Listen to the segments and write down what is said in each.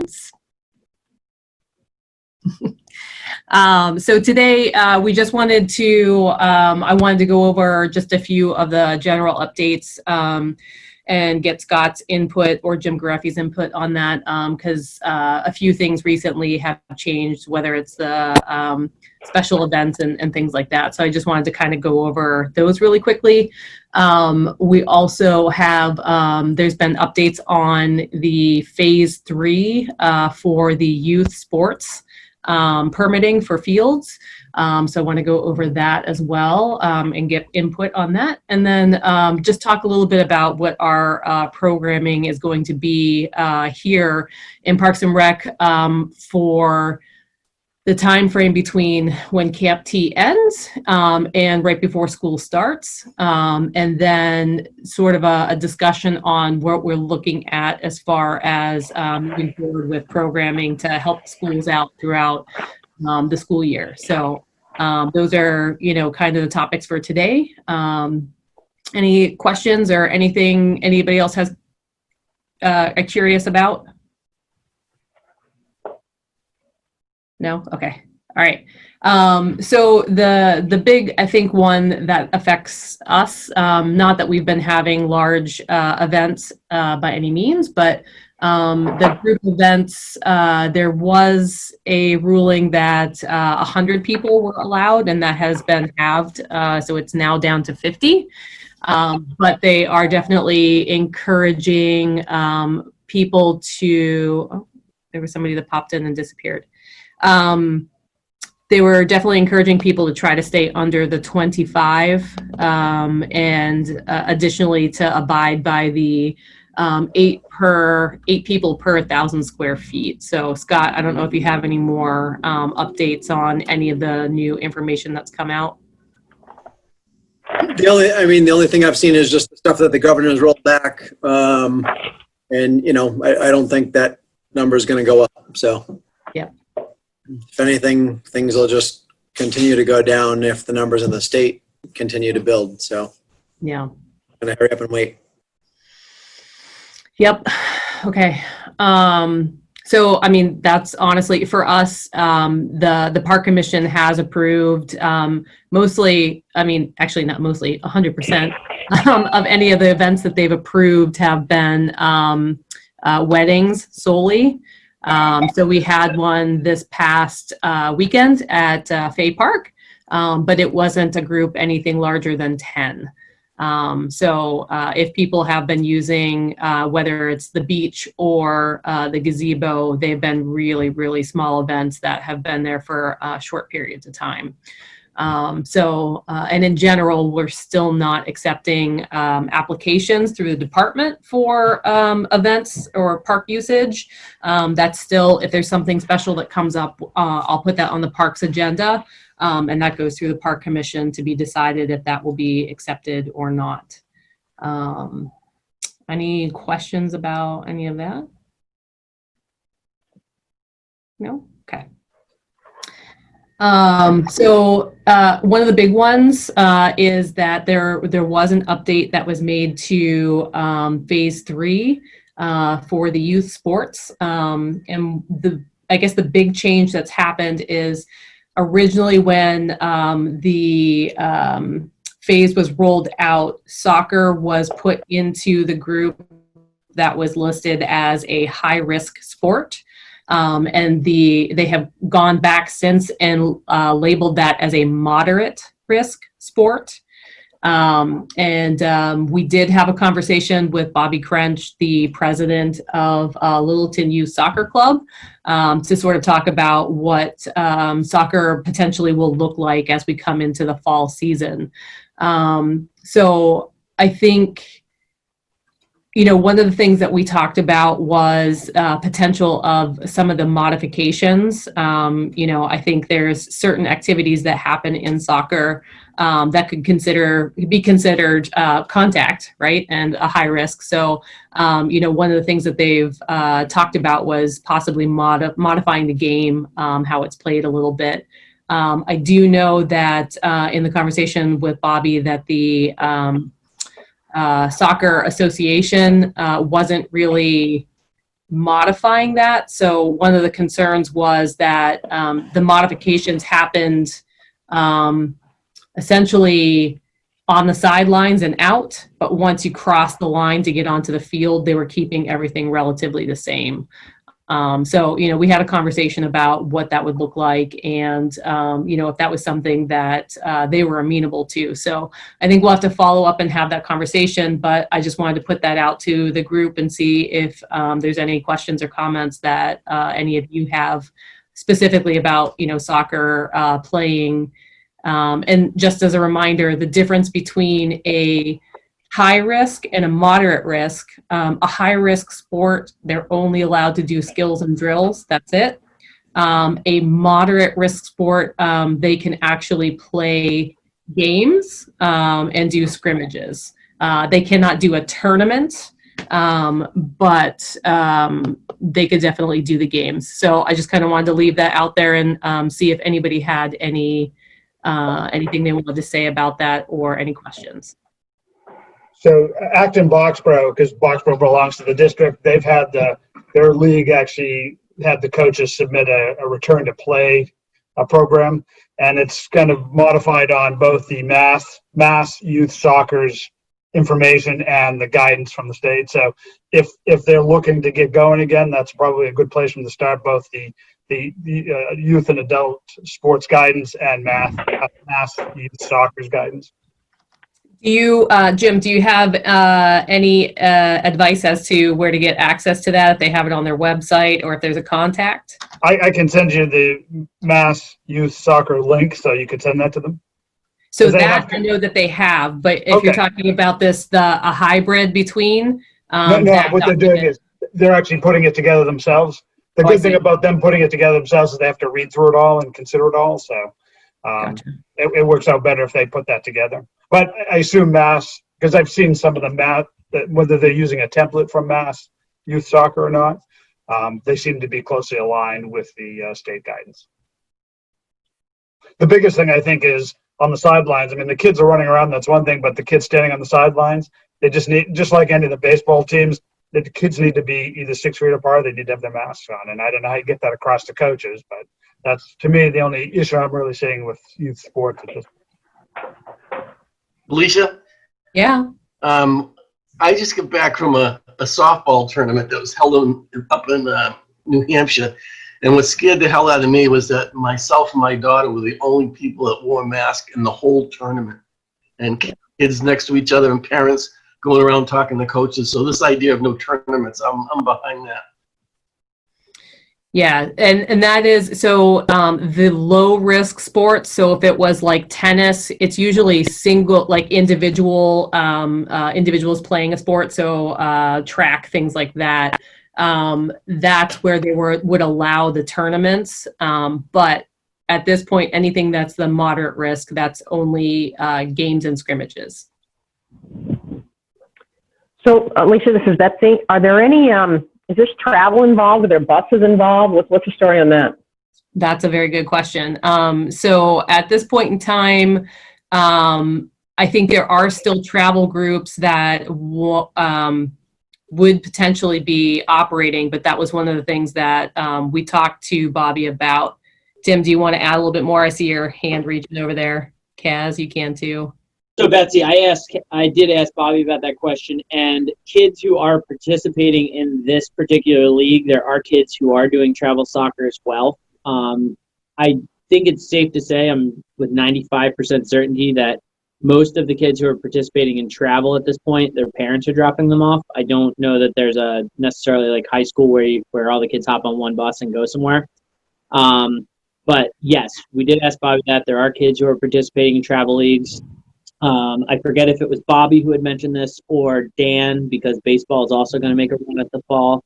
questions? So today we just wanted to, I wanted to go over just a few of the general updates and get Scott's input or Jim Gareffi's input on that, because a few things recently have changed, whether it's the special events and things like that. So I just wanted to kind of go over those really quickly. We also have, there's been updates on the phase 3 for the youth sports permitting for fields. So I want to go over that as well and get input on that. And then just talk a little bit about what our programming is going to be here in Parks and Rec for the time frame between when Camp T ends and right before school starts. And then sort of a discussion on what we're looking at as far as moving forward with programming to help schools out throughout the school year. So those are, you know, kind of the topics for today. Any questions or anything anybody else has are curious about? No? Okay. All right. So the big, I think, one that affects us, not that we've been having large events by any means, but the group events, there was a ruling that 100 people were allowed, and that has been halved. So it's now down to 50. But they are definitely encouraging people to, oh, there was somebody that popped in and disappeared. They were definitely encouraging people to try to stay under the 25 and additionally to abide by the 8 people per 1,000 square feet. So Scott, I don't know if you have any more updates on any of the new information that's come out. The only thing I've seen is just the stuff that the governor has rolled back. And, you know, I don't think that number is going to go up. So, yeah. If anything, things will just continue to go down if the numbers in the state continue to build. So, yeah. I'm going to hurry up and wait. Yep. Okay. So, I mean, that's honestly for us, the Park Commission has approved mostly, I mean, actually not mostly, 100% of any of the events that they've approved have been weddings solely. So we had one this past weekend at Fay Park, but it wasn't a group anything larger than 10. So if people have been using, whether it's the beach or the gazebo, they've been really, really small events that have been there for short periods of time. And in general, we're still not accepting applications through the department for events or park usage. That's still, if there's something special that comes up, I'll put that on the parks agenda. And that goes through the Park Commission to be decided if that will be accepted or not. Any questions about any of that? No? Okay. So one of the big ones is that there was an update that was made to phase 3 for the youth sports. And I guess the big change that's happened is originally when the phase was rolled out, soccer was put into the group that was listed as a high-risk sport. And they have gone back since and labeled that as a moderate risk sport. We did have a conversation with Bobby Crench, the president of Littleton Youth Soccer Club, to sort of talk about what soccer potentially will look like as we come into the fall season. So I think, you know, one of the things that we talked about was potential of some of the modifications. You know, I think there's certain activities that happen in soccer that could be considered contact, right, and a high risk. So, you know, one of the things that they've talked about was possibly modifying the game, how it's played a little bit. I do know that in the conversation with Bobby that the Soccer Association wasn't really modifying that. So one of the concerns was that the modifications happened essentially on the sidelines and out, but once you cross the line to get onto the field, they were keeping everything relatively the same. So, we had a conversation about what that would look like and, if that was something that they were amenable to. So I think we'll have to follow up and have that conversation, but I just wanted to put that out to the group and see if there's any questions or comments that any of you have specifically about, soccer playing. And just as a reminder, the difference between a high risk and a moderate risk. A high risk sport, they're only allowed to do skills and drills. That's it. A moderate risk sport, they can actually play games and do scrimmages. They cannot do a tournament, but they could definitely do the games. So I just kind of wanted to leave that out there and see if anybody had anything they wanted to say about that or any questions. So Acton Boxborough, because Boxborough belongs to the district, they've had their league actually had the coaches submit a return to play program, and it's kind of modified on both the Mass Youth Soccer's information and the guidance from the state. So if they're looking to get going again, that's probably a good place from the start, both the youth and adult sports guidance and Mass Youth Soccer's guidance. Do you, Jim, do you have any advice as to where to get access to that, if they have it on their website or if there's a contact? I can send you the Mass Youth Soccer link, so you could send that to them. So that I know that they have, but if you're talking about a hybrid between. No, what they're doing is they're actually putting it together themselves. The good thing about them putting it together themselves is they have to read through it all and consider it all. So Gotcha. it works out better if they put that together. But I assume Mass, because I've seen some of the Mass, whether they're using a template from Mass Youth Soccer or not, they seem to be closely aligned with the state guidance. The biggest thing I think is on the sidelines. I mean, the kids are running around, that's one thing, but the kids standing on the sidelines, they just like any of the baseball teams, the kids need to be either 6 feet apart, they need to have their masks on. And I don't know how you get that across to coaches, but that's, to me, the only issue I'm really seeing with youth sports at this point. Alicia? Yeah. I just got back from a softball tournament that was held up in New Hampshire. And what scared the hell out of me was that myself and my daughter were the only people that wore a mask in the whole tournament. And kids next to each other and parents going around talking to coaches. So this idea of no tournaments, I'm behind that. Yeah, and that is, so the low risk sports, so if it was like tennis, it's usually single, like individuals playing a sport, so track, things like that. That's where they would allow the tournaments. But at this point, anything that's the moderate risk, that's only games and scrimmages. So, Alicia, this is Betsy. Are there any, is there travel involved? Are there buses involved? What's the story on that? That's a very good question. So at this point in time, I think there are still travel groups that would potentially be operating, but that was one of the things that we talked to Bobby about. Tim, do you want to add a little bit more? I see your hand reaching over there. Kaz, you can too. So Betsy, I did ask Bobby about that question, and kids who are participating in this particular league, there are kids who are doing travel soccer as well. I think it's safe to say, I'm with 95% certainty, that most of the kids who are participating in travel at this point, their parents are dropping them off. I don't know that there's a necessarily like high school where all the kids hop on one bus and go somewhere. But yes, we did ask Bobby that. There are kids who are participating in travel leagues. I forget if it was Bobby who had mentioned this or Dan, because baseball is also going to make a run at the fall.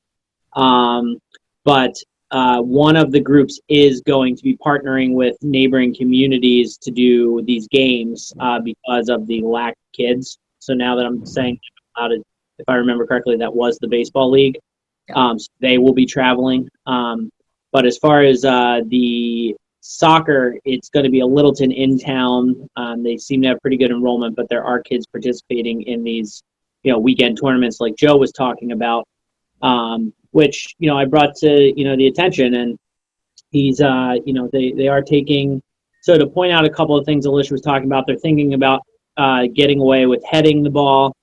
But one of the groups is going to be partnering with neighboring communities to do these games because of the lack of kids. So now that I'm saying out, if I remember correctly, that was the baseball league. So they will be traveling. But as far as the soccer, it's going to be a Littleton in town. They seem to have pretty good enrollment, but there are kids participating in these, weekend tournaments like Joe was talking about. which, I brought to, the attention, and he's, they are taking, so to point out a couple of things Alicia was talking about, they're thinking about getting away with heading the ball,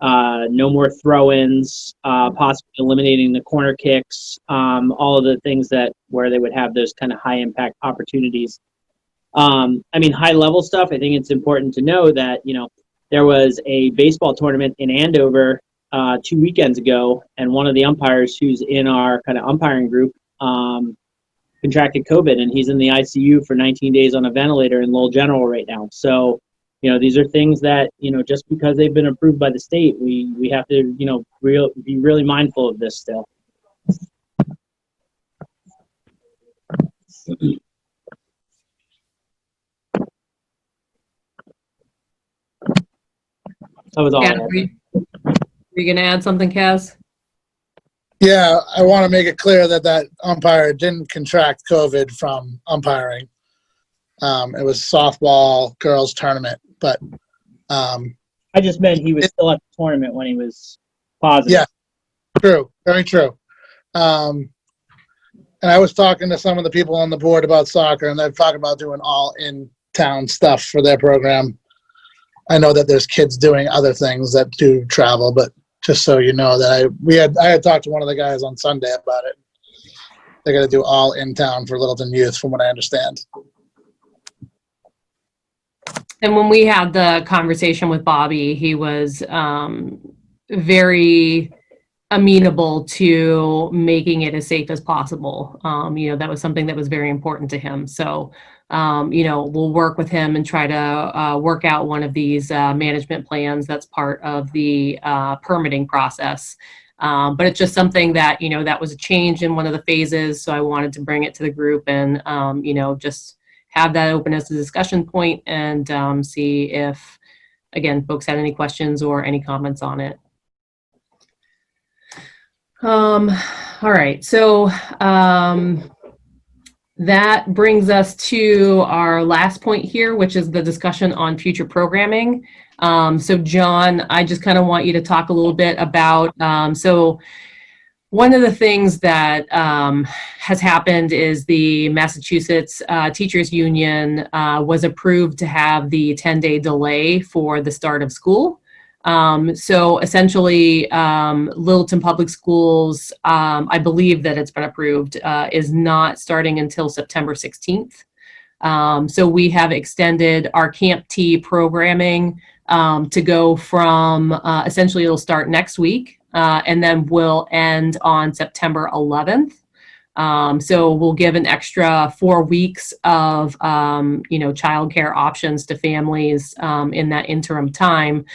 no more throw-ins, possibly eliminating the corner kicks, all of the things where they would have those kind of high impact opportunities. High level stuff, I think it's important to know that, there was a baseball tournament in Andover 2 weekends ago, and one of the umpires who's in our kind of umpiring group contracted COVID, and he's in the ICU for 19 days on a ventilator in Lowell General right now. So, these are things that, just because they've been approved by the state, we have to, be really mindful of this still. That was all I Yeah, had. are you going to add something, Kaz? Yeah, I want to make it clear that umpire didn't contract COVID from umpiring. It was softball girls tournament, but I just meant he was still at the tournament when he was positive. Yeah, true, very true. And I was talking to some of the people on the board about soccer, and they're talking about doing all in-town stuff for their program. I know that there's kids doing other things that do travel, but just so you know that I had talked to one of the guys on Sunday about it. They're going to do all in town for Littleton youth, from what I understand. And when we had the conversation with Bobby, he was very amenable to making it as safe as possible. That was something that was very important to him. So, we'll work with him and try to work out one of these management plans that's part of the permitting process. But it's just something that, that was a change in one of the phases. So I wanted to bring it to the group and, just have that open as a discussion point and see if, again, folks had any questions or any comments on it. All right, so that brings us to our last point here, which is the discussion on future programming. So John, I just kind of want you to talk a little bit about, so one of the things that has happened is the Massachusetts Teachers Union was approved to have the 10-day delay for the start of school. So essentially, Littleton Public Schools, I believe that it's been approved, is not starting until September 16th. So we have extended our Camp T programming to go from, essentially it'll start next week, and then will end on September 11th. So we'll give an extra 4 weeks of, childcare options to families in that interim time.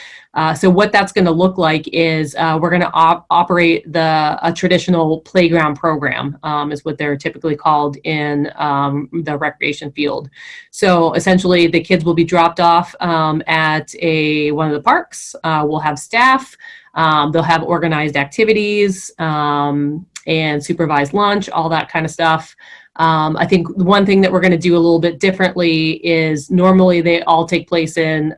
So what that's going to look like is we're going to operate a traditional playground program, is what they're typically called in the recreation field. So essentially, the kids will be dropped off at one of the parks. We'll have staff. They'll have organized activities and supervised lunch, all that kind of stuff. I think one thing that we're going to do a little bit differently is normally they all take place in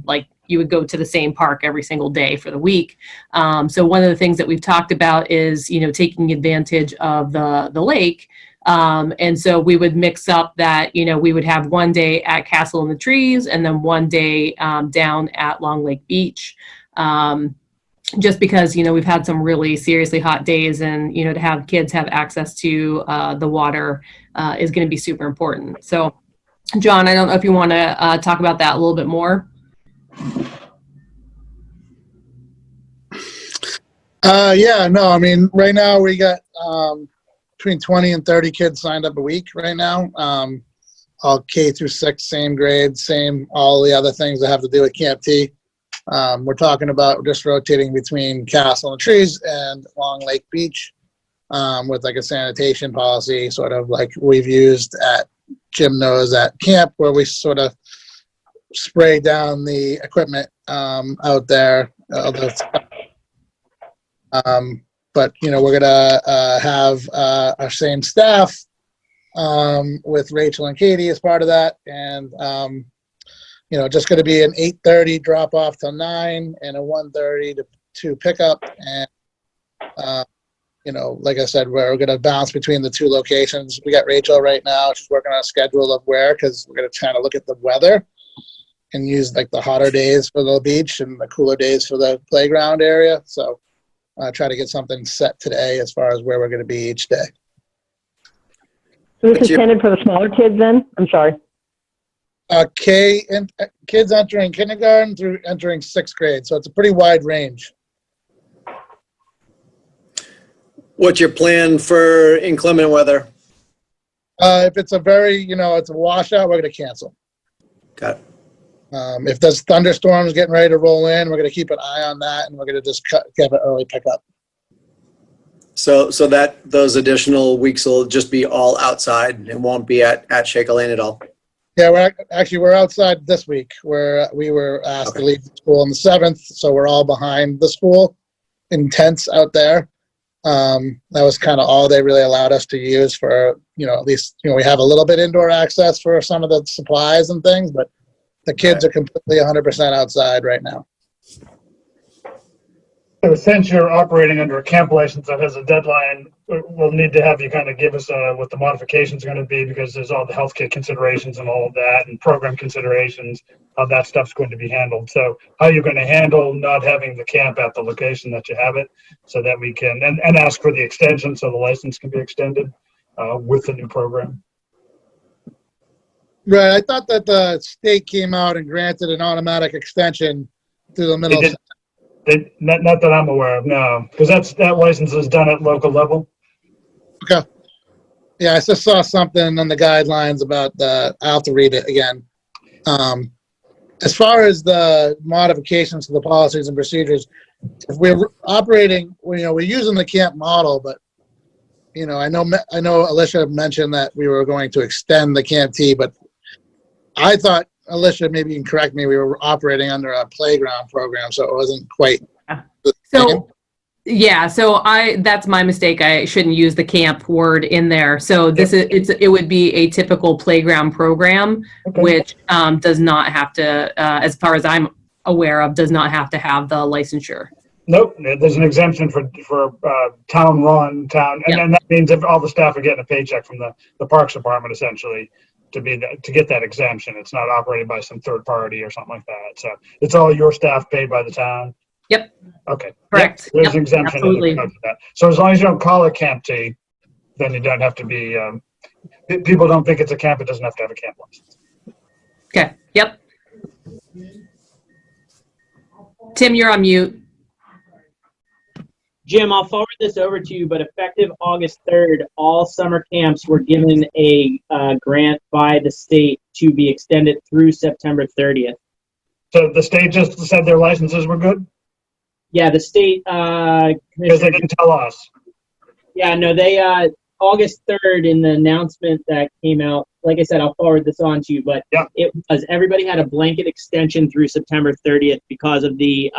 like you would go to the same park every single day for the week. So one of the things that we've talked about is, taking advantage of the lake. And so we would mix up that, we would have one day at Castle in the Trees and then one day down at Long Lake Beach. Just because, we've had some really seriously hot days and, to have kids have access to the water is going to be super important. So, John, I don't know if you want to talk about that a little bit more. Right now we got between 20 and 30 kids signed up a week right now. All K through 6, same grade, same all the other things that have to do with Camp T. We're talking about just rotating between Castle and Trees and Long Lake Beach with like a sanitation policy, sort of like we've used at Jim Knows at camp, where we sort of spray down the equipment out there. But we're gonna have our same staff with Rachel and Katie as part of that, and just going to be an 8:30 drop off till 9 and a 1:30 to 2 pickup, and like I said, we're going to bounce between the two locations. We got Rachel right now. She's working on a schedule of where, because we're going to try to look at the weather and use like the hotter days for the beach and the cooler days for the playground area. So try to get something set today as far as where we're going to be each day. So this is intended for the smaller kids then? I'm sorry. Kids entering kindergarten through entering 6th grade. So it's a pretty wide range. What's your plan for inclement weather? If it's a very, it's a washout, we're going to cancel. Got it. If there's thunderstorms getting ready to roll in, we're going to keep an eye on that, and we're going to just give an early pickup. So that those additional weeks will just be all outside and won't be at Shaker Lane at all. Yeah, we're outside this week, where we were asked to leave school on the 7th, so we're all behind the school in tents out there. That was kind of all they really allowed us to use for, at least, we have a little bit indoor access for some of the supplies and things, but the kids are completely 100% outside right now. So since you're operating under a camp license that has a deadline, we'll need to have you kind of give us what the modifications are going to be, because there's all the healthcare considerations and all of that, and program considerations, how that stuff's going to be handled. So how you're going to handle not having the camp at the location that you have it, so that we can, and ask for the extension so the license can be extended with the new program. Right. I thought that the state came out and granted an automatic extension through the middle. Not that I'm aware of, no, because that license is done at local level. Okay. Yeah, I just saw something on the guidelines about the. I'll have to read it again. As far as the modifications to the policies and procedures, if we're operating, we're using the camp model, but I know Alicia mentioned that we were going to extend the Camp T, but I thought, Alicia, maybe you can correct me, we were operating under a playground program, so it wasn't quite the same. So, yeah, so that's my mistake. I shouldn't use the camp word in there. So it would be a typical playground program, which does not have to, as far as I'm aware of, does not have to have the licensure. Nope, there's an exemption for town, and that means if all the staff are getting a paycheck from the Parks Department, essentially, to get that exemption. It's not operated by some third party or something like that. So it's all your staff paid by the town. Yep. Okay. Correct. Yep. There's an exemption. Absolutely. For that. So as long as you don't call it Camp T, then you don't have to be. People don't think it's a camp. It doesn't have to have a camp license. Okay. Yep. Tim, you're on mute. Jim, I'll forward this over to you, but effective August 3rd, all summer camps were given a grant by the state to be extended through September 30th. So the state just said their licenses were good? Yeah, the state Because they didn't tell us. Yeah, no, they August 3rd in the announcement that came out, like I said, I'll forward this on to you, but it was everybody had a blanket extension through September 30th because of the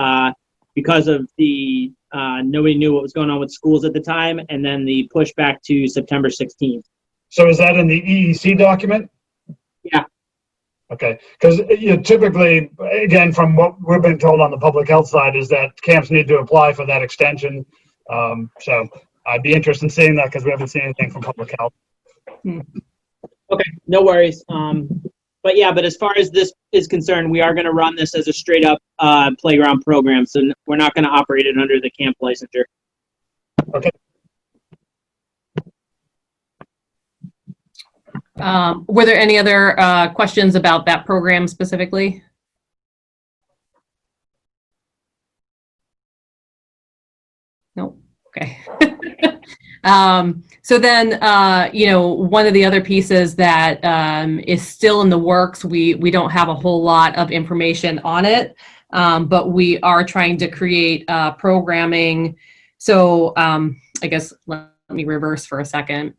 nobody knew what was going on with schools at the time, and then the pushback to September 16th. So is that in the EEC document? Yeah. Okay, because typically, again, from what we've been told on the public health side, is that camps need to apply for that extension. So I'd be interested in seeing that, because we haven't seen anything from public health. Okay, no worries. But as far as this is concerned, we are going to run this as a straight up playground program. So we're not going to operate it under the camp licensure. Okay. Were there any other questions about that program specifically? No. Okay. So then, one of the other pieces that is still in the works, we don't have a whole lot of information on it, but we are trying to create programming. So I guess let me reverse for a second.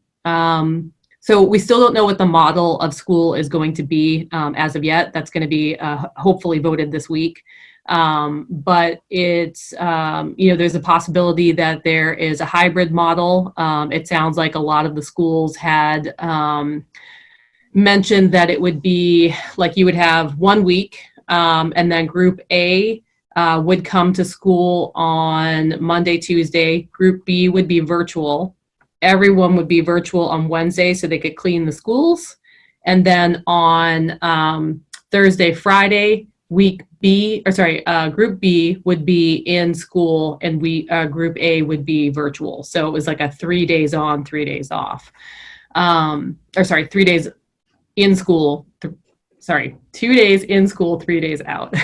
So we still don't know what the model of school is going to be as of yet. That's going to be hopefully voted this week. But it's, there's a possibility that there is a hybrid model. It sounds like a lot of the schools had mentioned that it would be like you would have 1 week, and then group A would come to school on Monday, Tuesday. Group B would be virtual. Everyone would be virtual on Wednesday so they could clean the schools. And then on Thursday, Friday, Group B would be in school, and Group A would be virtual. So it was like a 3 days on, 3 days off. 3 days in school. 2 days in school, 3 days out.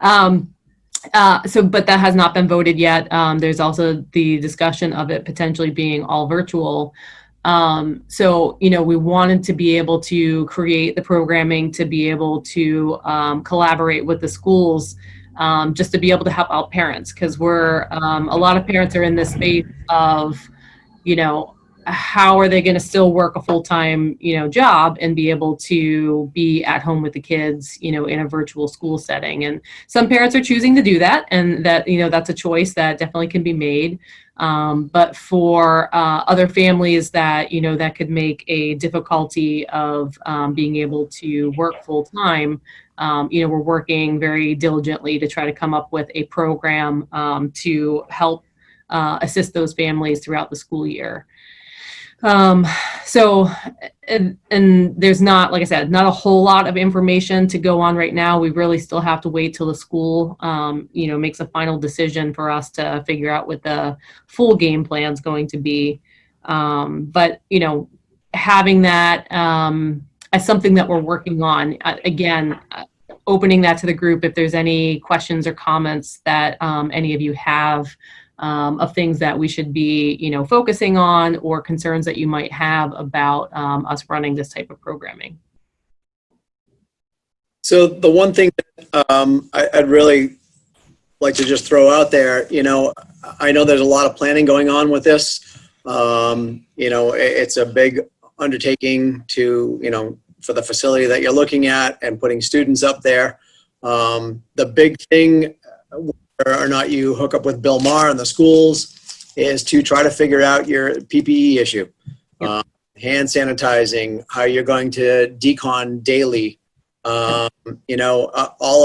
But that has not been voted yet. There's also the discussion of it potentially being all virtual. We wanted to be able to create the programming, to be able to collaborate with the schools, just to be able to help out parents, because a lot of parents are in this space of, how are they going to still work a full-time, job and be able to be at home with the kids, in a virtual school setting. And some parents are choosing to do that, and that, that's a choice that definitely can be made. But for other families that, that could make a difficulty of being able to work full-time, we're working very diligently to try to come up with a program to help assist those families throughout the school year. And there's not, like I said, not a whole lot of information to go on right now. We really still have to wait till the school, makes a final decision for us to figure out what the full game plan is going to be. But having that as something that we're working on, again, opening that to the group if there's any questions or comments that any of you have. Of things that we should be, focusing on, or concerns that you might have about us running this type of programming. So the one thing that I'd really like to just throw out there, I know there's a lot of planning going on with this. It's a big undertaking to, for the facility that you're looking at and putting students up there. The big thing, or not you hook up with Bill Maher and the schools, is to try to figure out your PPE issue. Yep. Hand sanitizing, how you're going to decon daily, all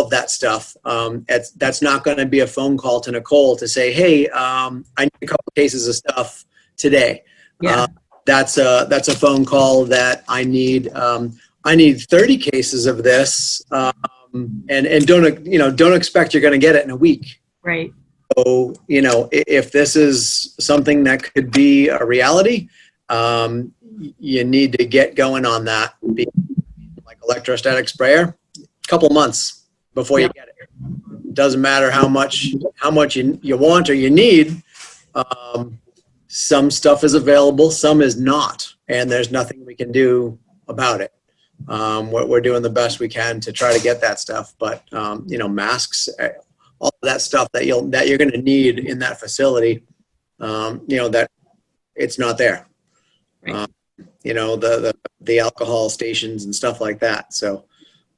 of that stuff. That's not going to be a phone call to Nicole to say, hey, I need a couple cases of stuff today. Yeah. That's a phone call that I need 30 cases of this. And don't expect you're going to get it in a week. Right. So, if this is something that could be a reality, you need to get going on that. Like electrostatic sprayer, a couple months before you get it. Doesn't matter how much you want or you need. Some stuff is available, some is not, and there's nothing we can do about it. We're doing the best we can to try to get that stuff, but masks, all of that stuff that you're going to need in that facility, that it's not there. Right. The alcohol stations and stuff like that. So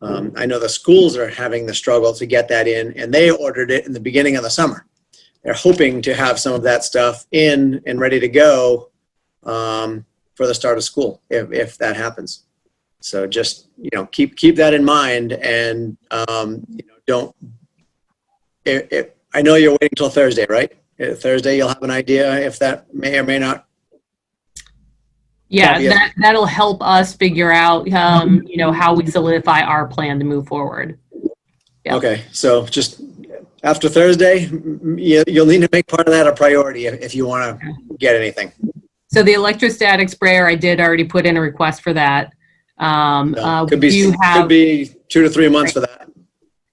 I know the schools are having the struggle to get that in, and they ordered it in the beginning of the summer. They're hoping to have some of that stuff in and ready to go for the start of school if that happens. So just, keep that in mind, and, don't, I know you're waiting till Thursday, right? Thursday, you'll have an idea if that may or may not. Yeah, that'll help us figure out, how we solidify our plan to move forward. Yeah. Okay. So just after Thursday, you'll need to make part of that a priority if you want to get anything. So the electrostatic sprayer, I did already put in a request for that. Could be 2 to 3 months for that.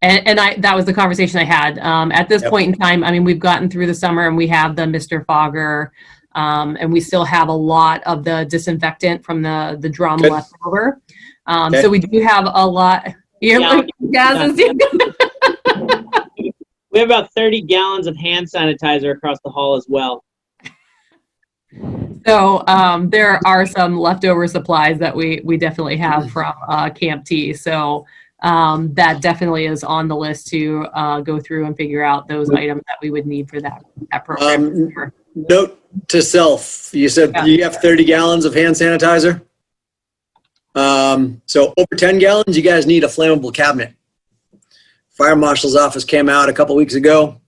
And that was the conversation I had. At this point in time, we've gotten through the summer and we have the Mr. Fogger, and we still have a lot of the disinfectant from the drum left over. So we do have a lot. We have about 30 gallons of hand sanitizer across the hall as well. So there are some leftover supplies that we definitely have from Camp T. So that definitely is on the list to go through and figure out those items that we would need for that program. Note to self, you said you have 30 gallons of hand sanitizer. So over 10 gallons, you guys need a flammable cabinet Fire Marshal's office came out a couple weeks ago.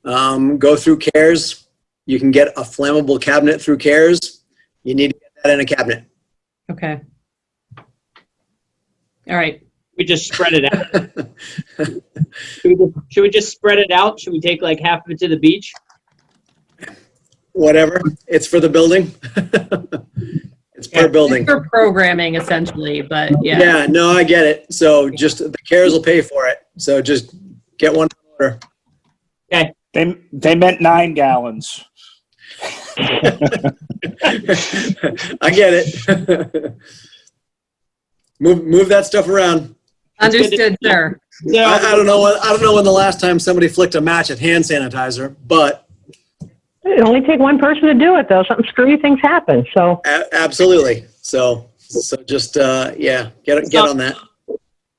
Go through CARES. You can get a flammable cabinet through CARES. You need to get that in a cabinet. Okay. All right. We just spread it out. Should we just spread it out? Should we take like half of it to the beach? Whatever. It's for the building. It's per building. For programming, essentially, but yeah. Yeah, no, I get it. So just the CARES will pay for it. So just get one order. Okay. They meant 9 gallons. I get it. Move that stuff around. Understood, sir. So, I don't know when the last time somebody flicked a match at hand sanitizer, but It only take one person to do it, though. Something screwy things happen. So absolutely. So just yeah, get on that.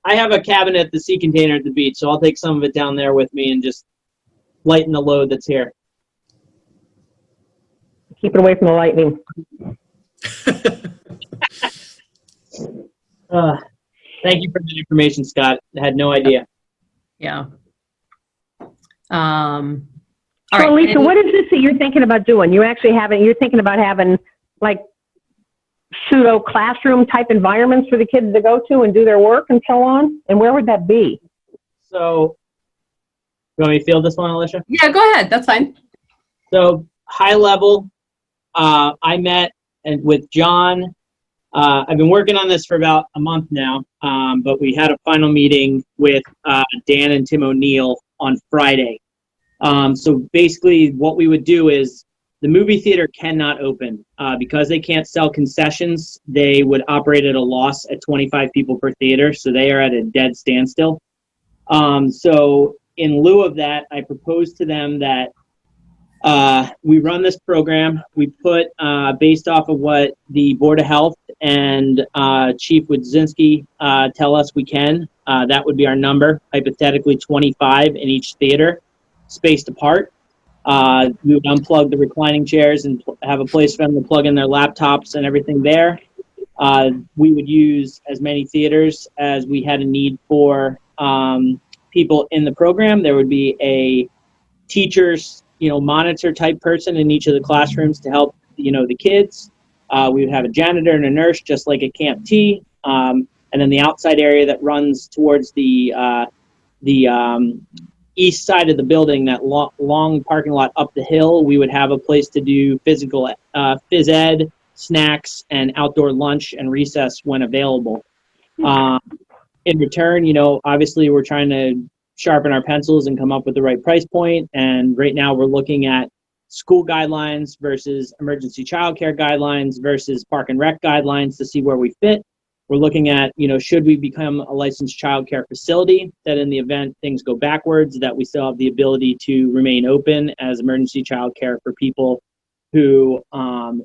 I have a cabinet at the sea container at the beach, so I'll take some of it down there with me and just lighten the load that's here. keep it away from the lightning. Thank you for the information, Scott. I had no idea. Yeah. So, All right. Lisa, what is this that you're thinking about doing? You're thinking about having like pseudo classroom type environments for the kids to go to and do their work and so on? And where would that be? So, you want me to field this one, Alicia? Yeah, go ahead. That's fine. So, high level, I met with John. I've been working on this for about a month now, but we had a final meeting with Dan and Tim O'Neill on Friday. So basically what we would do is the movie theater cannot open. Because they can't sell concessions, they would operate at a loss at 25 people per theater, so they are at a dead standstill. So in lieu of that, I proposed to them that we run this program. We put, based off of what the Board of Health and Chief Wodzinski tell us we can, that would be our number, hypothetically 25 in each theater, spaced apart. We would unplug the reclining chairs and have a place for them to plug in their laptops and everything there. We would use as many theaters as we had a need for people in the program. There would be a teacher's monitor type person in each of the classrooms to help the kids. We would have a janitor and a nurse just like at Camp T, and then the outside area that runs towards the east side of the building, that long parking lot up the hill, we would have a place to do physical phys ed, snacks, and outdoor lunch and recess when available. In return, obviously we're trying to sharpen our pencils and come up with the right price point. And right now we're looking at school guidelines versus emergency childcare guidelines versus park and rec guidelines to see where we fit. We're looking at, should we become a licensed childcare facility that in the event things go backwards, that we still have the ability to remain open as emergency childcare for people who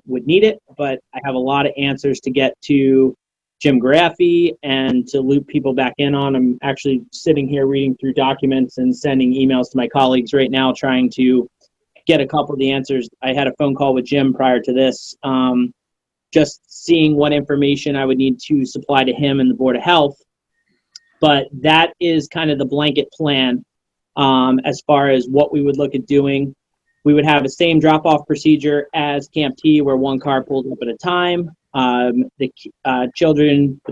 would need it. But I have a lot of answers to get to Jim Graffi and to loop people back in on. I'm actually sitting here reading through documents and sending emails to my colleagues right now, trying to get a couple of the answers. I had a phone call with Jim prior to this, just seeing what information I would need to supply to him and the Board of Health. But that is kind of the blanket plan as far as what we would look at doing. We would have the same drop-off procedure as Camp T, where one car pulls up at a time. The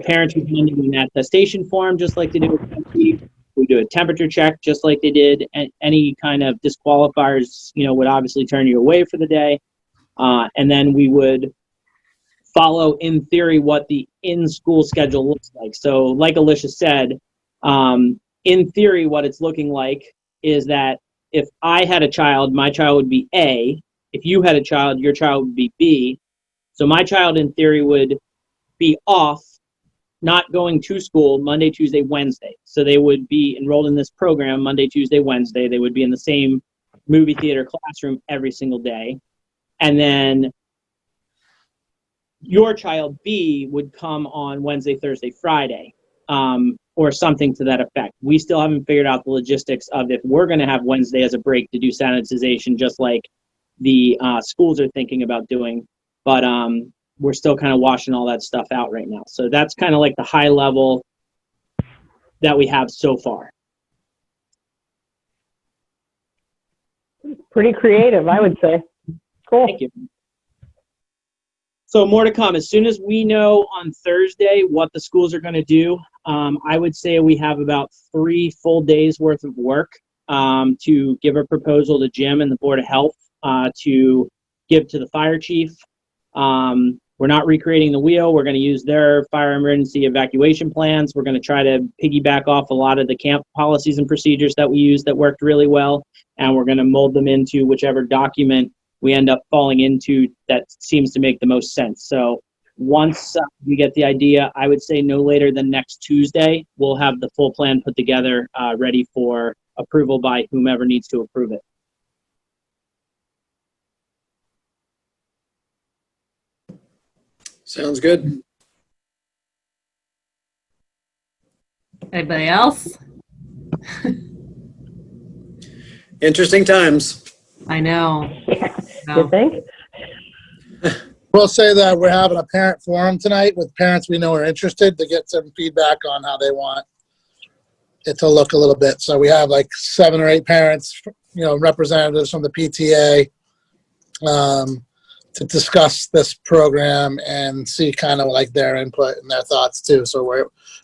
parents would be doing an attestation form just like they do with Camp T. We do a temperature check just like they did. And any kind of disqualifiers, would obviously turn you away for the day. And then we would follow, in theory, what the in-school schedule looks like. So like Alicia said, in theory, what it's looking like is that if I had a child, my child would be A. If you had a child, your child would be B. So my child, in theory, would be off, not going to school Monday, Tuesday, Wednesday. So they would be enrolled in this program Monday, Tuesday, Wednesday. They would be in the same movie theater classroom every single day. And then your child B would come on Wednesday, Thursday, Friday, or something to that effect. We still haven't figured out the logistics of if we're going to have Wednesday as a break to do sanitization, just like the schools are thinking about doing. But we're still kind of washing all that stuff out right now. So that's kind of like the high level that we have so far. Pretty creative, I would say. Cool. Thank you. So more to come. As soon as we know on Thursday what the schools are going to do, I would say we have about 3 full days worth of work to give a proposal to Jim and the Board of Health to give to the fire chief. We're not recreating the wheel. We're going to use their fire emergency evacuation plans. We're going to try to piggyback off a lot of the camp policies and procedures that we used that worked really well, and we're going to mold them into whichever document we end up falling into that seems to make the most sense. So once we get the idea, I would say no later than next Tuesday, we'll have the full plan put together, ready for approval by whomever needs to approve it. Sounds good. Anybody else? Interesting times. I know. You think? We'll say that we're having a parent forum tonight with parents we know are interested to get some feedback on how they want it to look a little bit. So we have like 7 or 8 parents, representatives from the PTA, to discuss this program and see kind of like their input and their thoughts too. So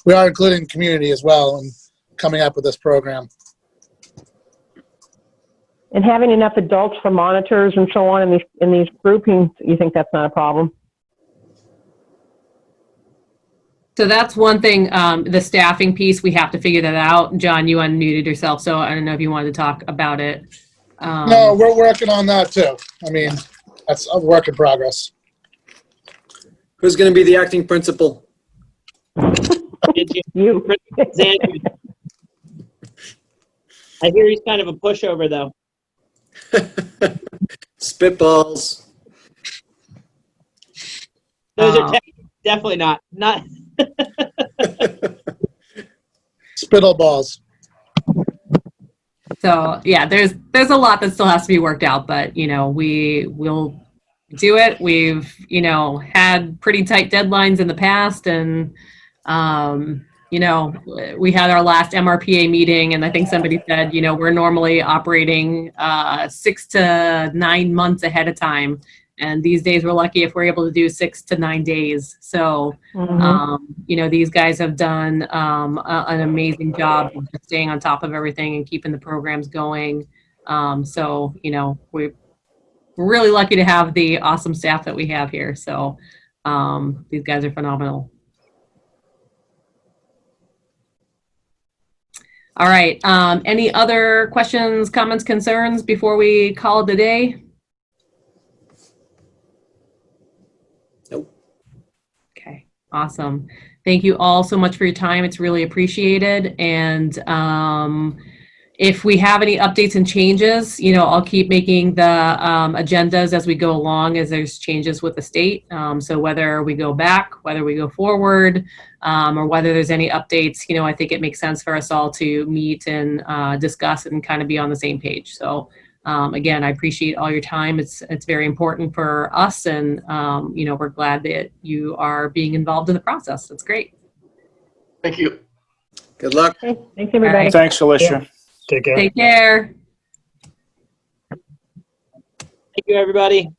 we are including community as well and coming up with this program. And having enough adults for monitors and so on in these groupings, you think that's not a problem? So that's one thing, the staffing piece, we have to figure that out. John, you unmuted yourself, so I don't know if you wanted to talk about it. No, we're working on that too. I mean, that's a work in progress. Who's going to be the acting principal? You. I hear he's kind of a pushover, though. Spitballs. Those are definitely not. Spittle balls. So yeah, there's a lot that still has to be worked out, but we will do it. We've had pretty tight deadlines in the past, and we had our last MRPA meeting, and I think somebody said we're normally operating 6 to 9 months ahead of time, and these days we're lucky if we're able to do 6 to 9 days. So these guys have done an amazing job of just staying on top of everything and keeping the programs going. So we're really lucky to have the awesome staff that we have here. So these guys are phenomenal. All right. Any other questions, comments, concerns before we call it a day? Nope. Okay. Awesome. Thank you all so much for your time. It's really appreciated. And if we have any updates and changes, I'll keep making the agendas as we go along as there's changes with the state. So whether we go back, whether we go forward, or whether there's any updates, I think it makes sense for us all to meet and discuss and kind of be on the same page. So again, I appreciate all your time. It's very important for us, and we're glad that you are being involved in the process. That's great. Thank you. Good luck. Okay. Thanks, everybody. Right. Thanks, Alicia. Take care. Take care. Thank you, everybody.